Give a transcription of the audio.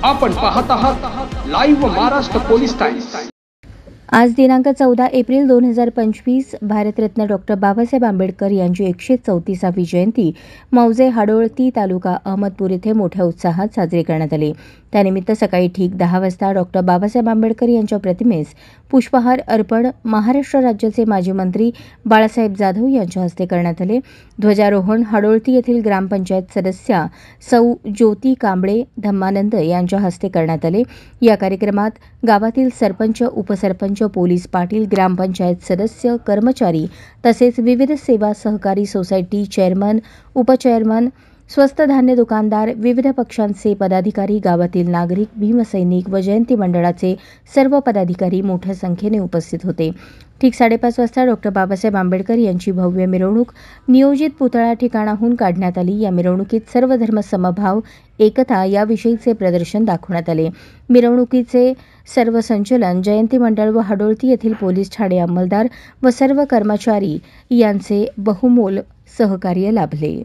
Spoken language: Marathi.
आपण पाहत आहात लाईव्ह महाराष्ट्र पोलीस टाइम्स। आज दिनांक 14 एप्रिल 2025 भारतरत्न डॉक्टर बाबासाहेब आंबेडकर यांची 134वी जयंती मौजे हाडोळती तालुका अहमदपूर येथे मोठ्या उत्साहात साजरी करण्यात आली। त्यानिमित्त सकाळी ठीक 10 वाजता डॉक्टर बाबासाहेब आंबेडकर यांच्या प्रतिमेस पुष्पहार अर्पण महाराष्ट्र राज्याचे माजी मंत्री बाळासाहेब जाधव यांच्या हस्ते करण्यात आले। ध्वजारोहण हाडोळती येथील ग्रामपंचायत सदस्या सौ ज्योती कांबळे धम्मानंद यांच्या हस्ते करण्यात आले। या कार्यक्रमात गावातील सरपंच, उपसरपंच, पोलीस पाटील, ग्रामपंचायत सदस्य, कर्मचारी तसेच विविध सेवा सहकारी सोसायटी चेअरमन, उपचेअरमन, स्वस्त धान्य दुकानदार, विविध पक्षांचे पदाधिकारी, गावातील नागरिक, भीमसैनिक व जयंती मंडळाचे सर्व पदाधिकारी मोठ्या संख्येने उपस्थित होते। ठीक 5:30 वाजता डॉक्टर बाबासाहेब आंबेडकर यांची भव्य मिरवणूक नियोजित पुतळा ठिकाणाहून काढण्यात आली। या मिरवणुकीत सर्व धर्म समभाव एकता याविषयीचे प्रदर्शन दाखवण्यात आले। मिरवणुकीचे सर्व संचलन जयंती मंडळ व हाडोळती येथील पोलीस ठाणे अंमलदार व सर्व कर्मचारी यांचे बहुमोल सहकार्य लाभले।